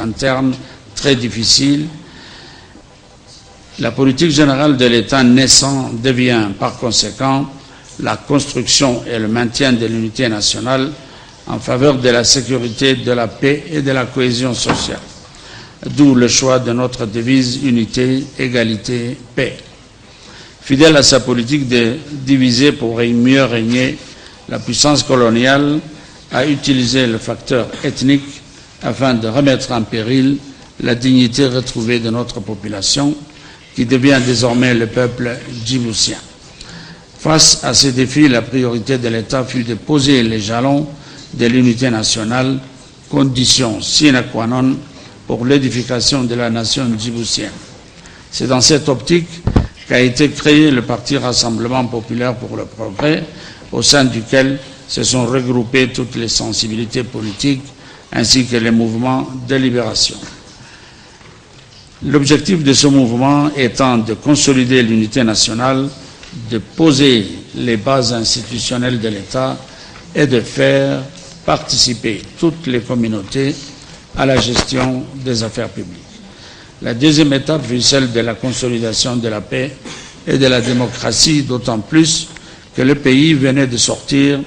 interne très difficile. La politique générale de l'État naissant devient par conséquent la construction et le maintien de l'unité nationale en faveur de la sécurité, de la paix et de la cohésion sociale. D'où le choix de notre devise unité, égalité, paix. Fidèle à sa politique de diviser pour mieux régner, la puissance coloniale a utilisé le facteur ethnique afin de remettre en péril la dignité retrouvée de notre population, qui devient désormais le peuple djiboutien. Face à ces défis, la priorité de l'État fut de poser les jalons de l'unité nationale, condition sine qua non pour l'édification de la nation djiboutienne. C'est dans cette optique qu'a été créé le Parti Rassemblement Populaire pour le Progrès, au sein duquel se sont regroupées toutes les sensibilités politiques ainsi que les mouvements de libération. L'objectif de ce mouvement étant de consolider l'unité nationale, de poser les bases institutionnelles de l'État et de faire participer toutes les communautés à la gestion des affaires publiques. La deuxième étape fut celle de la consolidation de la paix et de la démocratie, d'autant plus que le pays venait de sortir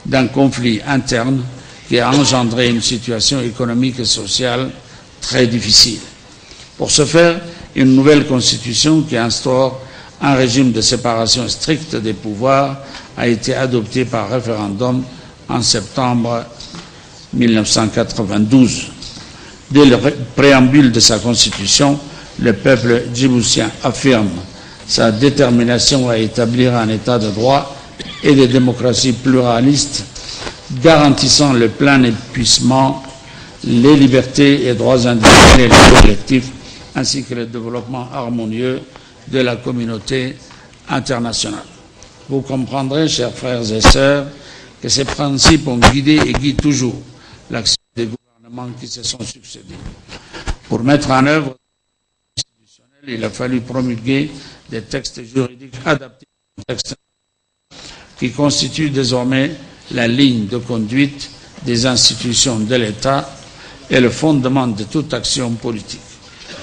d'un conflit interne qui a engendré une situation économique et sociale très difficile. Pour ce faire, une nouvelle constitution qui instaure un régime de séparation stricte des pouvoirs a été adoptée par référendum en septembre 1992. Dès le préambule de sa constitution, le peuple djiboutien affirme sa détermination à établir un état de droit et de démocratie pluraliste, garantissant le plein épuisement, les libertés et droits individuels et collectifs, ainsi que le développement harmonieux de la communauté internationale. Vous comprendrez, chers frères et sœurs, que ces principes ont guidé et guident toujours l'action des gouvernements qui se sont succédés. Pour mettre en œuvre institutionnel, il a fallu promulguer des textes juridiques adaptés au contexte qui constituent désormais la ligne de conduite des institutions de l'État et le fondement de toute action politique.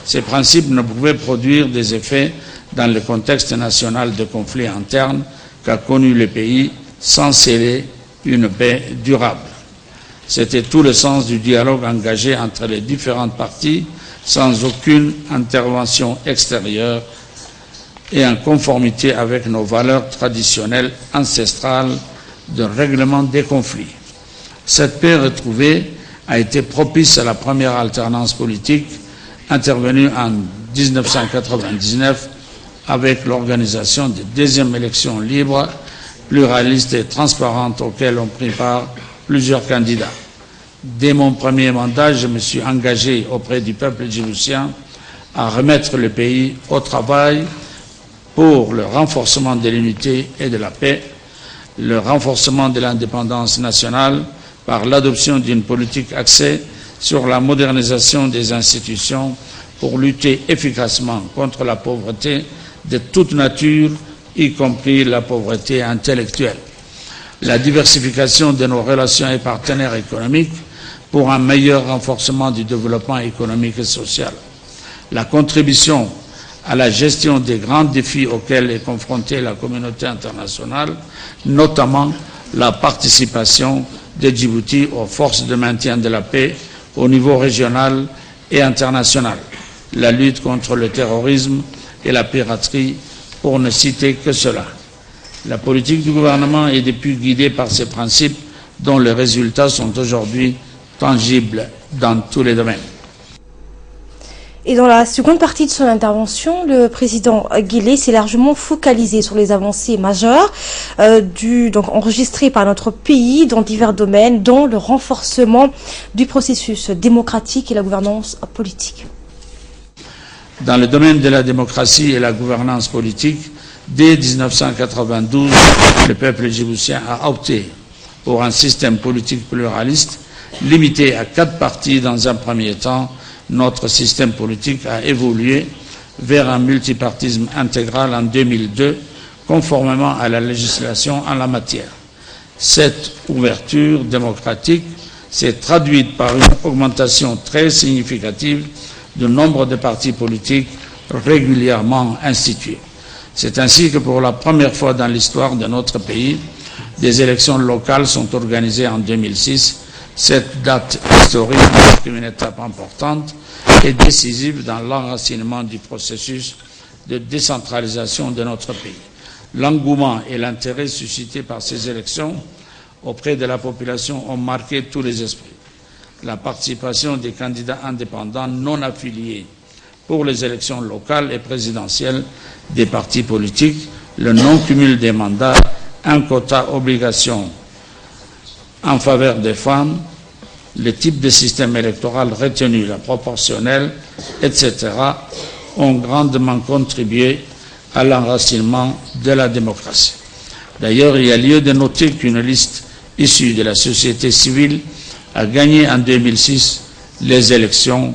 Ces principes ne pouvaient produire des effets dans le contexte national de conflit interne qu'a connu le pays sans sceller une paix durable. C'était tout le sens du dialogue engagé entre les différentes parties sans aucune intervention extérieure et en conformité avec nos valeurs traditionnelles ancestrales de règlement des conflits. Cette paix retrouvée a été propice à la première alternance politique intervenue en 1999 avec l'organisation des deuxièmes élections libres, pluralistes et transparentes auxquelles ont pris part plusieurs candidats. Dès mon premier mandat, je me suis engagé auprès du peuple djiboutien à remettre le pays au travail pour le renforcement de l'unité et de la paix, le renforcement de l'indépendance nationale par l'adoption d'une politique axée sur la modernisation des institutions pour lutter efficacement contre la pauvreté de toute nature, y compris la pauvreté intellectuelle. La diversification de nos relations et partenaires économiques pour un meilleur renforcement du développement économique et social. La contribution à la gestion des grands défis auxquels est confrontée la communauté internationale, notamment la participation de Djibouti aux forces de maintien de la paix au niveau régional et international, la lutte contre le terrorisme et la piraterie, pour ne citer que cela. La politique du gouvernement est depuis guidée par ces principes dont les résultats sont aujourd'hui tangibles dans tous les domaines. Et dans la seconde partie de son intervention, le président Guelleh s'est largement focalisé sur les avancées majeures donc enregistrées par notre pays dans divers domaines, dont le renforcement du processus démocratique et la gouvernance politique. Dans le domaine de la démocratie et la gouvernance politique, dès 1992, le peuple djiboutien a opté pour un système politique pluraliste, limité à 4 partis dans un premier temps. Notre système politique a évolué vers un multipartisme intégral en 2002, conformément à la législation en la matière. Cette ouverture démocratique s'est traduite par une augmentation très significative du nombre de partis politiques régulièrement institués. C'est ainsi que pour la première fois dans l'histoire de notre pays, des élections locales sont organisées en 2006. Cette date historique marque une étape importante et décisive dans l'enracinement du processus de décentralisation de notre pays. L'engouement et l'intérêt suscités par ces élections auprès de la population ont marqué tous les esprits. La participation des candidats indépendants non affiliés pour les élections locales et présidentielles des partis politiques, le non-cumul des mandats, un quota obligation en faveur des femmes, le type de système électoral retenu, la proportionnelle, etc., ont grandement contribué à l'enracinement de la démocratie. D'ailleurs, il y a lieu de noter qu'une liste issue de la société civile a gagné en 2006 les élections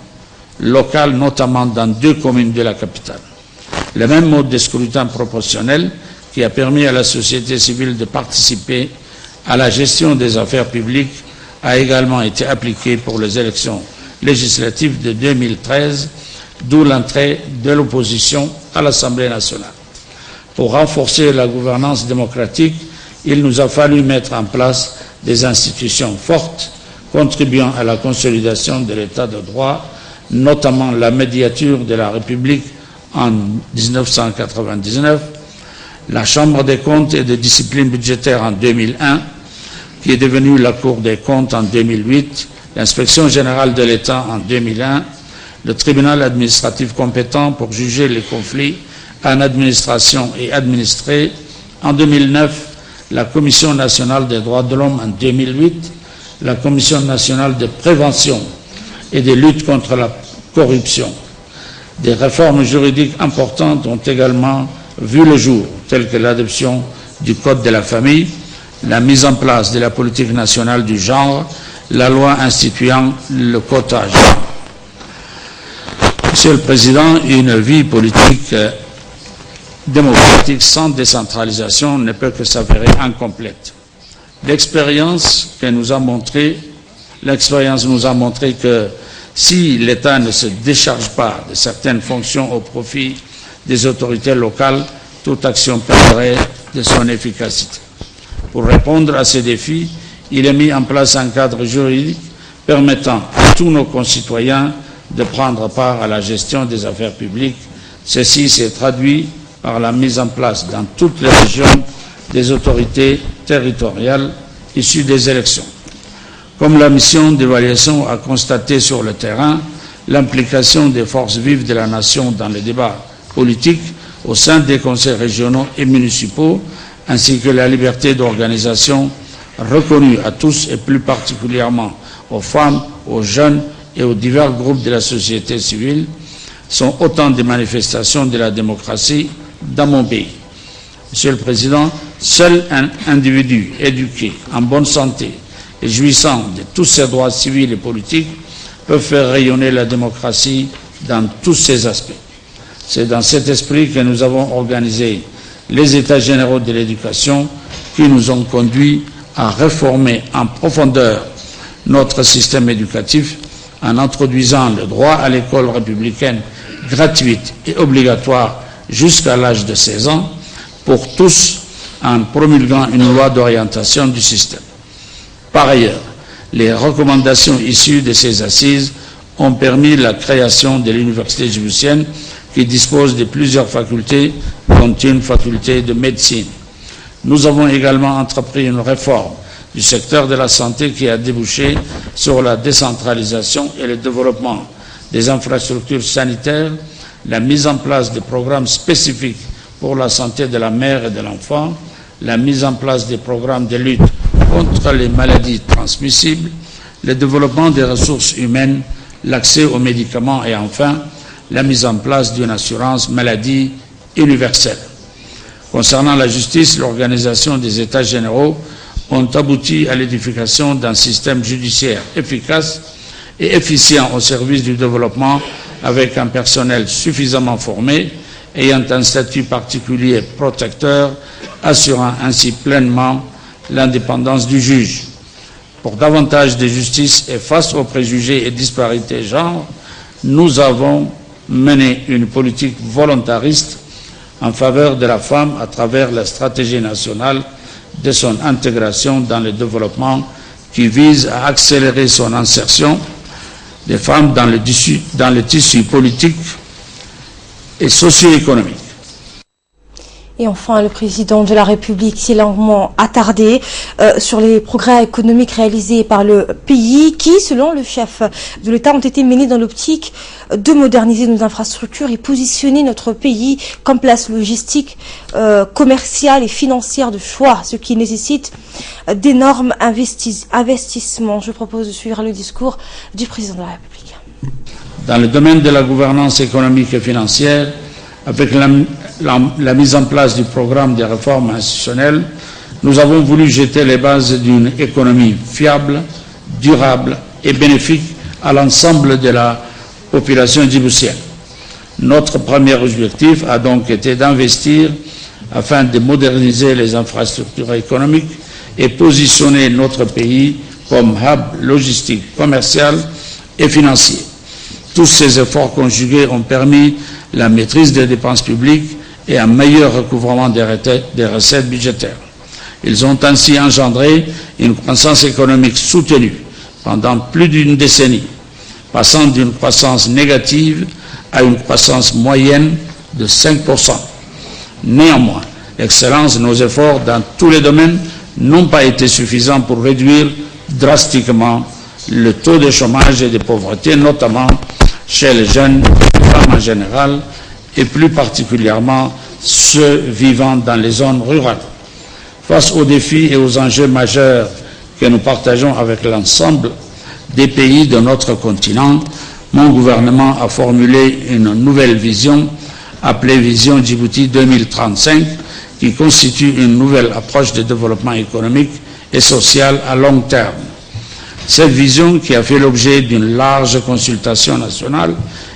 locales, notamment dans 2 communes de la capitale. Le même mode de scrutin proportionnel qui a permis à la société civile de participer à la gestion des affaires publiques a également été appliqué pour les élections législatives de 2013, d'où l'entrée de l'opposition à l'Assemblée nationale. Pour renforcer la gouvernance démocratique, il nous a fallu mettre en place des institutions fortes contribuant à la consolidation de l'état de droit, notamment la médiature de la République en 1999, la Chambre des comptes et de discipline budgétaire en 2001, qui est devenue la Cour des comptes en 2008, l'Inspection générale de l'État en 2001, le tribunal administratif compétent pour juger les conflits en administration et administrés en 2009, la Commission nationale des droits de l'homme en 2008, la Commission nationale de prévention et de lutte contre la corruption. Des réformes juridiques importantes ont également vu le jour, telles que l'adoption du Code de la famille, la mise en place de la politique nationale du genre, la loi instituant le quota genre. Monsieur le Président, une vie politique démocratique sans décentralisation ne peut que s'avérer incomplète. L'expérience nous a montré que si l'État ne se décharge pas de certaines fonctions au profit des autorités locales, toute action perdrait de son efficacité. Pour répondre à ces défis, il est mis en place un cadre juridique permettant à tous nos concitoyens de prendre part à la gestion des affaires publiques. Ceci s'est traduit par la mise en place dans toutes les régions des autorités territoriales issues des élections. Comme la mission d'évaluation a constaté sur le terrain, l'implication des forces vives de la nation dans les débats politiques au sein des conseils régionaux et municipaux, ainsi que la liberté d'organisation reconnue à tous et plus particulièrement aux femmes, aux jeunes et aux divers groupes de la société civile, sont autant de manifestations de la démocratie dans mon pays. Monsieur le Président, seul un individu éduqué, en bonne santé et jouissant de tous ses droits civils et politiques peut faire rayonner la démocratie dans tous ses aspects. C'est dans cet esprit que nous avons organisé les États généraux de l'éducation qui nous ont conduits à réformer en profondeur notre système éducatif en introduisant le droit à l'école républicaine gratuite et obligatoire jusqu'à l'âge de 16 ans pour tous en promulguant une loi d'orientation du système. Par ailleurs, les recommandations issues de ces assises ont permis la création de l'université djiboutienne qui dispose de plusieurs facultés, dont une faculté de médecine. Nous avons également entrepris une réforme du secteur de la santé qui a débouché sur la décentralisation et le développement des infrastructures sanitaires, la mise en place de programmes spécifiques pour la santé de la mère et de l'enfant, la mise en place des programmes de lutte contre les maladies transmissibles, le développement des ressources humaines, l'accès aux médicaments et enfin la mise en place d'une assurance maladie universelle. Concernant la justice, l'organisation des États généraux ont abouti à l'édification d'un système judiciaire efficace et efficient au service du développement avec un personnel suffisamment formé ayant un statut particulier protecteur, assurant ainsi pleinement l'indépendance du juge. pour davantage de justice et face aux préjugés et disparités genre, nous avons mené une politique volontariste en faveur de la femme à travers la stratégie nationale de son intégration dans le développement qui vise à accélérer son insertion des femmes dans le tissu politique et socio-économique. Et enfin, le président de la République s'est longuement attardé sur les progrès économiques réalisés par le pays qui, selon le chef de l'État, ont été menés dans l'optique de moderniser nos infrastructures et positionner notre pays comme place logistique, commerciale et financière de choix, ce qui nécessite d'énormes investissements. Je propose de suivre le discours du président de la République. Dans le domaine de la gouvernance économique et financière, avec la mise en place du programme de réformes institutionnelles, nous avons voulu jeter les bases d'une économie fiable, durable et bénéfique à l'ensemble de la population djiboutienne. Notre premier objectif a donc été d'investir afin de moderniser les infrastructures économiques et positionner notre pays comme hub logistique, commercial et financier. Tous ces efforts conjugués ont permis la maîtrise des dépenses publiques et un meilleur recouvrement des recettes budgétaires. Ils ont ainsi engendré une croissance économique soutenue pendant plus d'une décennie, passant d'une croissance négative à une croissance moyenne de 5%. Néanmoins, l'excellence de nos efforts dans tous les domaines n'ont pas été suffisants pour réduire drastiquement le taux de chômage et de pauvreté, notamment chez les jeunes, les femmes en général, et plus particulièrement ceux vivant dans les zones rurales. Face aux défis et aux enjeux majeurs que nous partageons avec l'ensemble des pays de notre continent, mon gouvernement a formulé une nouvelle vision appelée Vision Djibouti 2035, qui constitue une nouvelle approche de développement économique et social à long terme. Cette vision, qui a fait l'objet d'une large consultation nationale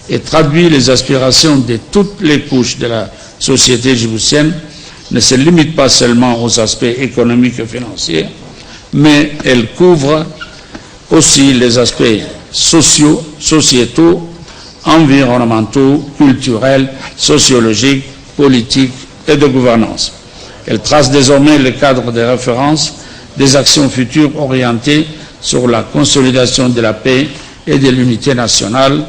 et traduit les aspirations de toutes les couches de la société djiboutienne, ne se limite pas seulement aux aspects économiques et financiers, mais elle couvre aussi les aspects sociaux, sociétaux, environnementaux, culturels, sociologiques, politiques et de gouvernance. Elle trace désormais le cadre de référence des actions futures orientées sur la consolidation de la paix et de l'unité nationale,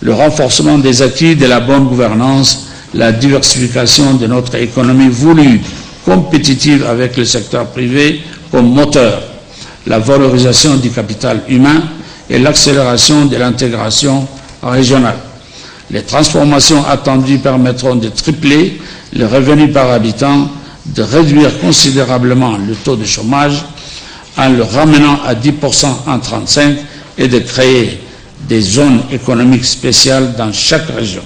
le renforcement des acquis de la bonne gouvernance, la diversification de notre économie voulue compétitive avec le secteur privé comme moteur, la valorisation du capital humain et l'accélération de l'intégration régionale. Les transformations attendues permettront de tripler le revenu par habitant, de réduire considérablement le taux de chômage en le ramenant à 10% en 1935 et de créer des zones économiques spéciales dans chaque région.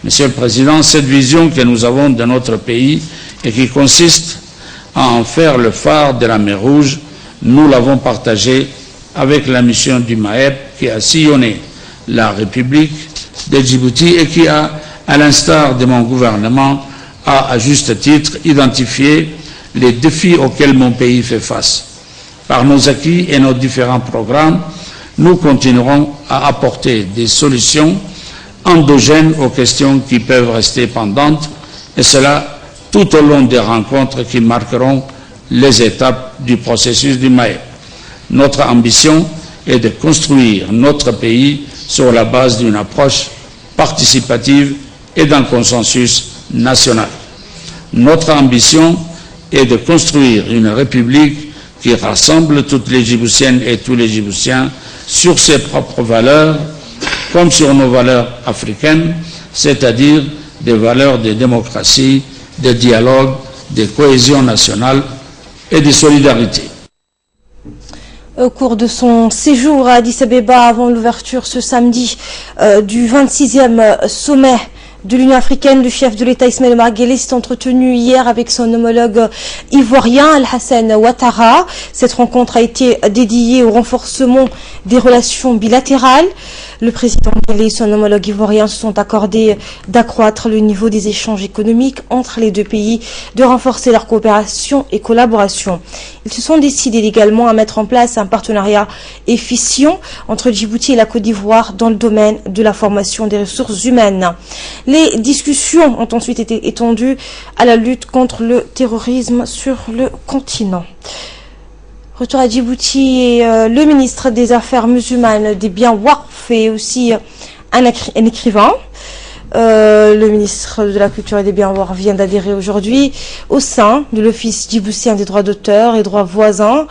Monsieur le Président, cette vision que nous avons de notre pays et qui consiste à en faire le phare de la mer Rouge, nous l'avons partagée avec la mission du MAEP qui a sillonné la République de Djibouti et qui a, à l'instar de mon gouvernement, a à juste titre identifié les défis auxquels mon pays fait face. Par nos acquis et nos différents programmes, nous continuerons à apporter des solutions endogènes aux questions qui peuvent rester pendantes, et cela tout au long des rencontres qui marqueront les étapes du processus du MAEP. Notre ambition est de construire notre pays sur la base d'une approche participative et d'un consensus national. Notre ambition est de construire une république qui rassemble toutes les Djiboutiennes et tous les Djiboutiens sur ses propres valeurs, comme sur nos valeurs africaines, c'est-à-dire des valeurs de démocratie, de dialogue, de cohésion nationale et de solidarité. Au cours de son séjour à Addis Abeba avant l'ouverture ce samedi du 26e sommet de l'Union africaine, le chef de l'État Ismaël Omar Guelleh s'est entretenu hier avec son homologue ivoirien Al-Hassan Ouattara. Cette rencontre a été dédiée au renforcement des relations bilatérales. Le président Guelleh et son homologue ivoirien se sont accordés d'accroître le niveau des échanges économiques entre les deux pays, de renforcer leur coopération et collaboration. Ils se sont décidés également à mettre en place un partenariat efficient entre Djibouti et la Côte d'Ivoire dans le domaine de la formation des ressources humaines. Les discussions ont ensuite été étendues à la lutte contre le terrorisme sur le continent. Retour à Djibouti et le ministre des Affaires musulmanes des biens Waqf et aussi un écrivain. Le ministre de la Culture et des biens Waqf vient d'adhérer aujourd'hui au sein de l'Office djiboutien des droits d'auteur et droits voisins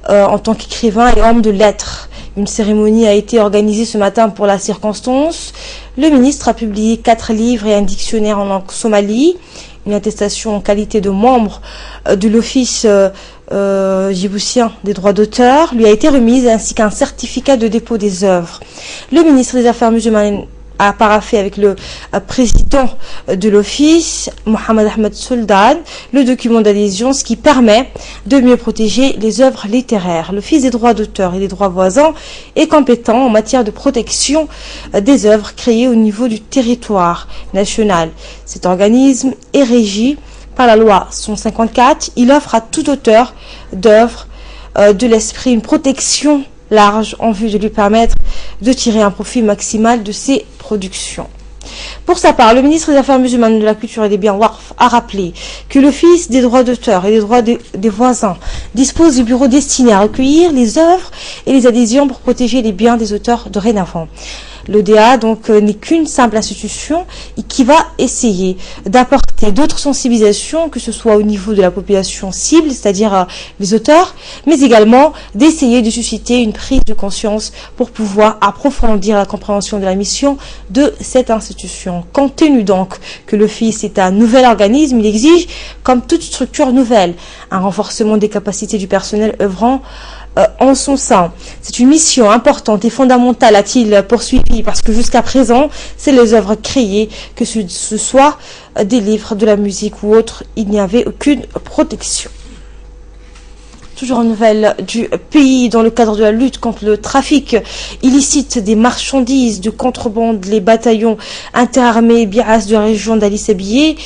en tant qu'écrivain et homme de lettres. Une cérémonie a été organisée ce matin pour la circonstance. Le ministre a publié 4 livres et un dictionnaire en langue somali. Une attestation en qualité de membre de l'Office djiboutien des droits d'auteur lui a été remise, ainsi qu'un certificat de dépôt des œuvres. Le ministre des Affaires musulmanes a paraphé avec le président de l'office, Mohamed Ahmed Soldan, le document d'adhésion, ce qui permet de mieux protéger les œuvres littéraires. L'Office des droits d'auteur et des droits voisins est compétent en matière de protection des œuvres créées au niveau du territoire national. Cet organisme est régi par la loi 154. Il offre à tout auteur d'œuvres de l'esprit une protection large en vue de lui permettre de tirer un profit maximal de ses productions. Pour sa part, le ministre des Affaires musulmanes, de la Culture et des biens Waqf a rappelé que l'Office des droits d'auteur et des droits des voisins dispose du bureau destiné à recueillir les œuvres et les adhésions pour protéger les biens des auteurs dorénavant. L'ODA donc n'est qu'une simple institution qui va essayer d'apporter d'autres sensibilisations, que ce soit au niveau de la population cible, c'est-à-dire les auteurs, mais également d'essayer de susciter une prise de conscience pour pouvoir approfondir la compréhension de la mission de cette institution. Compte tenu donc que l'Office est un nouvel organisme, il exige, comme toute structure nouvelle, un renforcement des capacités du personnel œuvrant en son sein. C'est une mission importante et fondamentale, a-t-il poursuivi, parce que jusqu'à présent, c'est les œuvres créées, que ce soit des livres, de la musique ou autre, il n'y avait aucune protection. Toujours en nouvelle du pays, dans le cadre de la lutte contre le trafic illicite des marchandises de contrebande, les bataillons interarmés BIAS de la région d'Ali Sabié,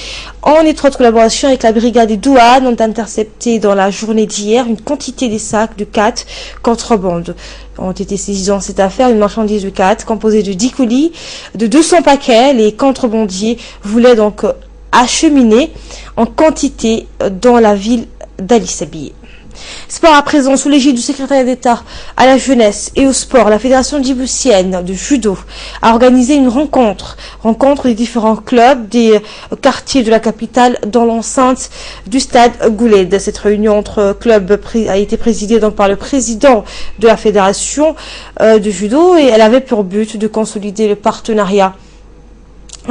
en étroite collaboration avec la brigade des douanes, ont intercepté dans la journée d'hier une quantité des sacs de 4 contrebande. Ont été saisis dans cette affaire une marchandise de 4 composée de 10 colis, de 200 paquets. Les contrebandiers voulaient donc acheminer en quantité dans la ville d'Ali Sabié. Sport à présent, sous l'égide du secrétariat d'État à la jeunesse et au sport, la Fédération djiboutienne de judo a organisé une rencontre des différents clubs des quartiers de la capitale dans l'enceinte du stade Gouled. Cette réunion entre clubs a été présidée donc par le président de la Fédération de judo, et elle avait pour but de consolider le partenariat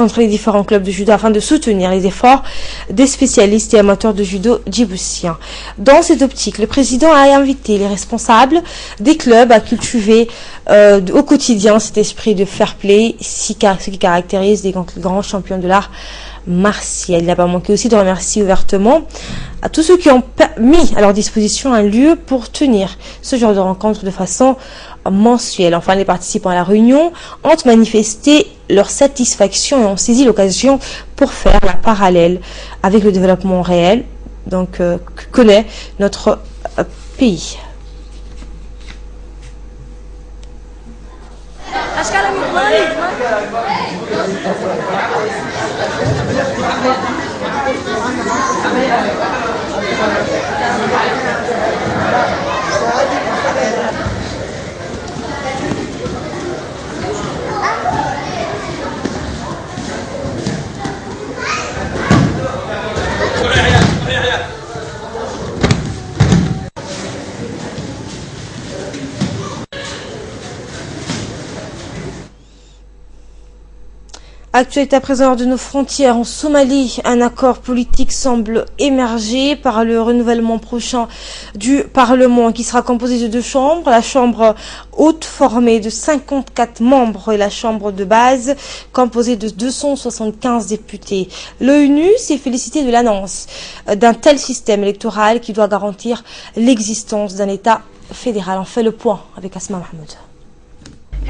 entre les différents clubs de judo afin de soutenir les efforts des spécialistes et amateurs de judo djiboutiens. Dans cette optique, le président a invité les responsables des clubs à cultiver au quotidien cet esprit de fair play, ce qui caractérise les grands champions de l'art martial. Il n'a pas manqué aussi de remercier ouvertement à tous ceux qui ont mis à leur disposition un lieu pour tenir ce genre de rencontre de façon mensuelle. Enfin, les participants à la réunion ont manifesté leur satisfaction et ont saisi l'occasion pour faire la parallèle avec le développement réel que connaît notre pays. Actualité à présent de nos frontières en Somalie, un accord politique semble émerger par le renouvellement prochain du Parlement qui sera composé de 2 chambres, la chambre haute formée de 54 membres et la chambre de base composée de 275 députés. L'ONU s'est félicité de l'annonce d'un tel système électoral qui doit garantir l'existence d'un État fédéral. On fait le point avec Asma Mahmoud.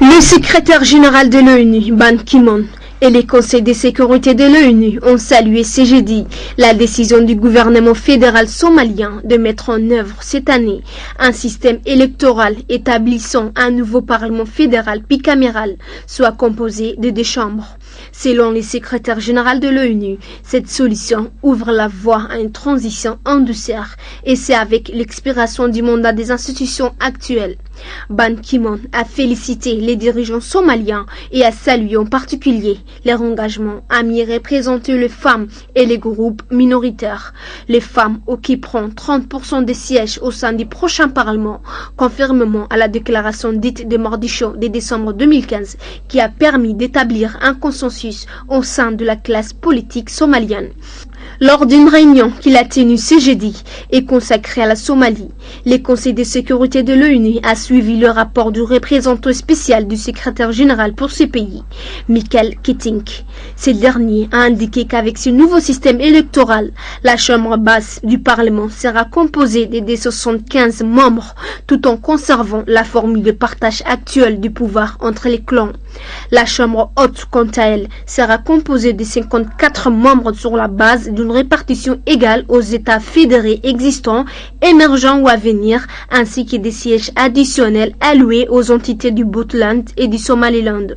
Le secrétaire général de l'ONU, Ban Ki-moon, et les conseils de sécurité de l'ONU ont salué ce jeudi la décision du gouvernement fédéral somalien de mettre en œuvre cette année un système électoral établissant un nouveau parlement fédéral bicaméral, soit composé de 2 chambres. Selon le secrétaire général de l'ONU, cette solution ouvre la voie à une transition en douceur et c'est avec l'expiration du mandat des institutions actuelles. Ban Ki-moon a félicité les dirigeants somaliens et a salué en particulier leur engagement à mieux représenter les femmes et les groupes minoritaires. Les femmes occuperont 30% des sièges au sein du prochain Parlement, conformément à la déclaration dite de Mogadiscio de décembre 2015 qui a permis d'établir un consensus au sein de la classe politique somalienne. Lors d'une réunion qu'il a tenue ce jeudi et consacrée à la Somalie, le Conseil de sécurité de l'ONU a suivi le rapport du représentant spécial du secrétaire général pour ce pays, Michael Keating. Ce dernier a indiqué qu'avec ce nouveau système électoral, la chambre basse du Parlement sera composée de 75 membres tout en conservant la formule de partage actuelle du pouvoir entre les clans. La chambre haute, quant à elle, sera composée de 54 membres sur la base d'une répartition égale aux États fédérés existants, émergents ou à venir, ainsi que des sièges additionnels alloués aux entités du Puntland et du Somaliland.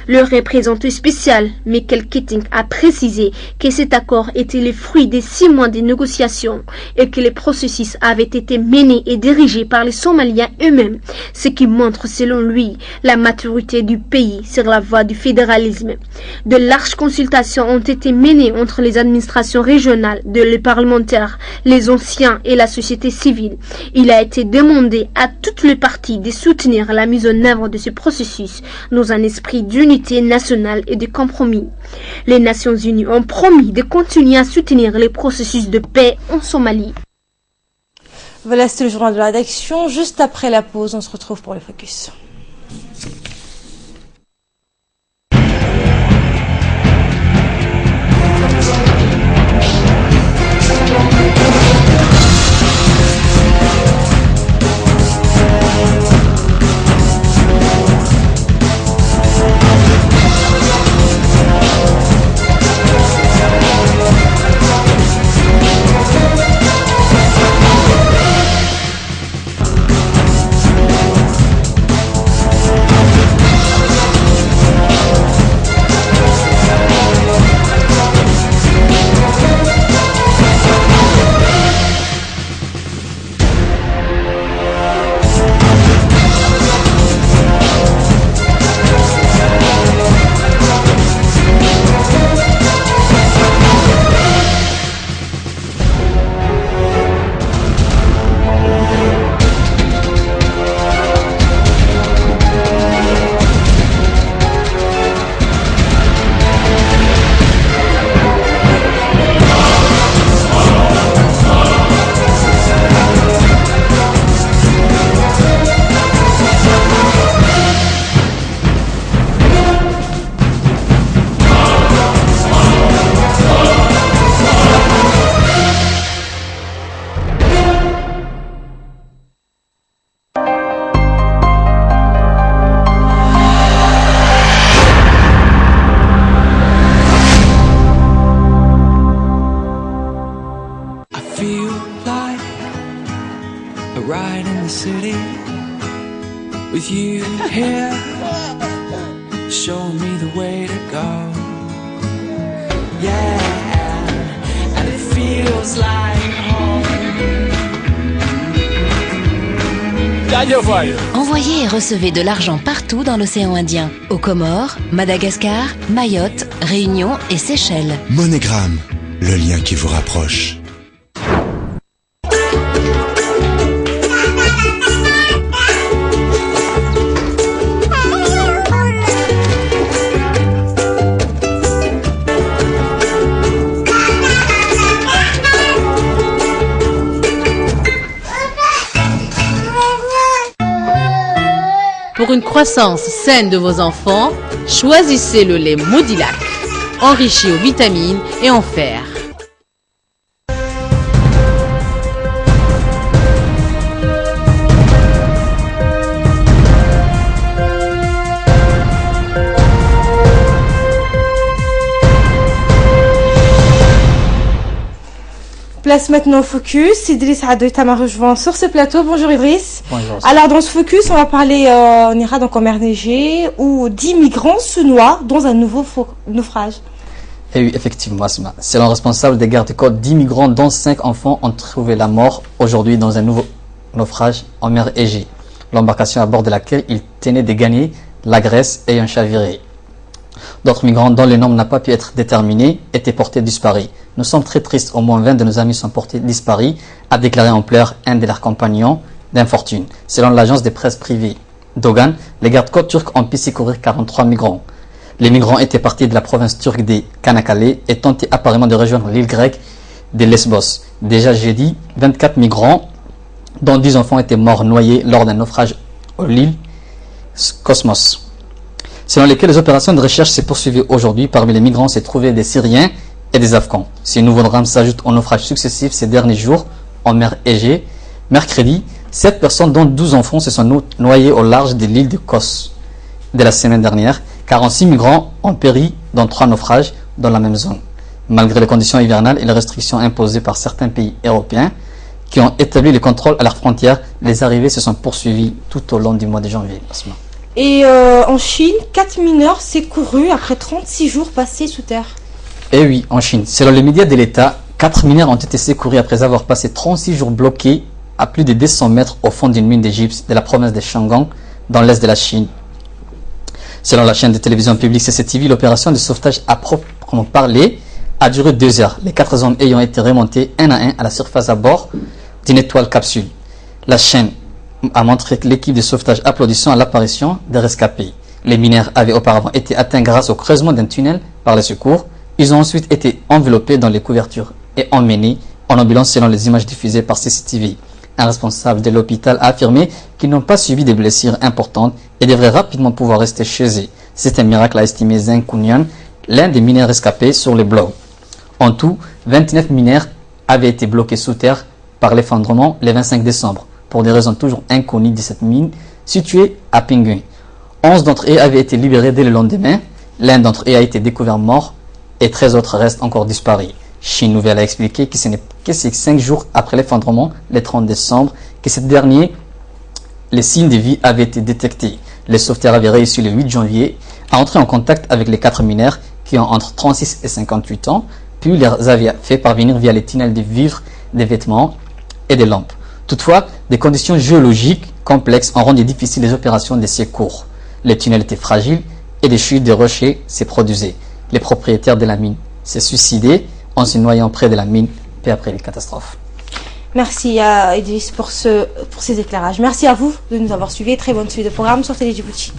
Le représentant spécial, Michael Keating, a précisé que cet accord était le fruit des 6 mois de négociations et que le processus avait été mené et dirigé par les Somaliens eux-mêmes, ce qui montre selon lui la maturité du pays sur la voie du fédéralisme. De larges consultations ont été menées entre les administrations régionales, les parlementaires, les anciens et la société civile. Il a été demandé à toutes les parties de soutenir la mise en œuvre de ce processus dans un esprit d'unité nationale et de compromis. Les Nations Unies ont promis de continuer à soutenir les processus de paix en Somalie. Voilà, c'était le journal de la rédaction. Juste après la pause, on se retrouve pour le focus. With you here, showing me the way to go. Yeah, and it feels like home. Envoyez et recevez de l'argent partout dans l'océan Indien. Aux Comores, Madagascar, Mayotte, Réunion et Seychelles. MoneyGram, le lien qui vous rapproche. Pour une croissance saine de vos enfants, choisissez le lait Modilac, enrichi aux vitamines et en fer. Place maintenant au focus. Idriss Adoita m'a rejoint sur ce plateau. Bonjour Idriss. Bonjour. Alors dans ce focus, on va parler, on ira donc en mer Négée où 10 migrants se noient dans un nouveau naufrage. Et oui, effectivement, Asma. Selon le responsable des gardes-côtes, 10 migrants dont 5 enfants ont trouvé la mort aujourd'hui dans un nouveau naufrage en mer Égée. L'embarcation à bord de laquelle ils tenaient de gagner la Grèce ayant chaviré. D'autres migrants dont le nombre n'a pas pu être déterminé étaient portés disparus. Nous sommes très tristes, au moins 20 de nos amis sont portés disparus, a déclaré en pleurs un de leurs compagnons d'infortune. Selon l'agence de presse privée Dogan, les gardes-côtes turcs ont pu secourir 43 migrants. Les migrants étaient partis de la province turque des Kanakalé et tentaient apparemment de rejoindre l'île grecque de Lesbos. Déjà jeudi, 24 migrants, dont 10 enfants, étaient morts noyés lors d'un naufrage à l'île Kosmos. Selon lesquels les opérations de recherche s'est poursuivies aujourd'hui, parmi les migrants s'est trouvé des Syriens et des Afghans. Ces nouveaux drames s'ajoutent aux naufrages successifs ces derniers jours en mer Égée. Mercredi, 7 personnes dont 12 enfants se sont noyés au large de l'île de Kos. De la semaine dernière, 46 migrants ont péri dans 3 naufrages dans la même zone. Malgré les conditions hivernales et les restrictions imposées par certains pays européens qui ont établi les contrôles à leurs frontières, les arrivées se sont poursuivies tout au long du mois de janvier. Et en Chine, 4 mineurs secourus après 36 jours passés sous terre. Et oui, en Chine. Selon les médias de l'État, 4 mineurs ont été secourus après avoir passé 36 jours bloqués à plus de 200 mètres au fond d'une mine d'Égypte de la province de Shandong, dans l'est de la Chine. Selon la chaîne de télévision publique CCTV, l'opération de sauvetage à proprement parler a duré 2 heures. Les 4 hommes ayant été remontés un à un à la surface à bord d'une étoile capsule. La chaîne a montré que l'équipe de sauvetage applaudissant à l'apparition des rescapés. Les mineurs avaient auparavant été atteints grâce au creusement d'un tunnel par les secours. Ils ont ensuite été enveloppés dans les couvertures et emmenés en ambulance selon les images diffusées par CCTV. Un responsable de l'hôpital a affirmé qu'ils n'ont pas subi de blessures importantes et devraient rapidement pouvoir rester chez eux. C'est un miracle, a estimé Zheng Kunyan, l'un des mineurs rescapés sur le blog. En tout, 29 mineurs avaient été bloqués sous terre par l'effondrement le 25 décembre. Pour des raisons toujours inconnues de cette mine située à Pinguin. 11 d'entre eux avaient été libérés dès le lendemain. L'un d'entre eux a été découvert mort et 13 autres restent encore disparus. Chine Nouvelle a expliqué que ce n'est que 5 jours après l'effondrement, le 30 décembre, que ce dernier, les signes de vie avaient été détectés. Les sauveteurs avaient réussi le 8 janvier à entrer en contact avec les 4 mineurs qui ont entre 36 et 58 ans, puis les avaient fait parvenir via les tunnels de vivres, des vêtements et des lampes. Toutefois, des conditions géologiques complexes ont rendu difficiles les opérations de secours. Les tunnels étaient fragiles et des chutes de rochers se produisaient. Les propriétaires de la mine s'est suicidés en se noyant près de la mine peu après les catastrophes. Merci à Idriss pour ces éclairages. Merci à vous de nous avoir suivis. Très bonne suite de programme sur Télé Djibouti.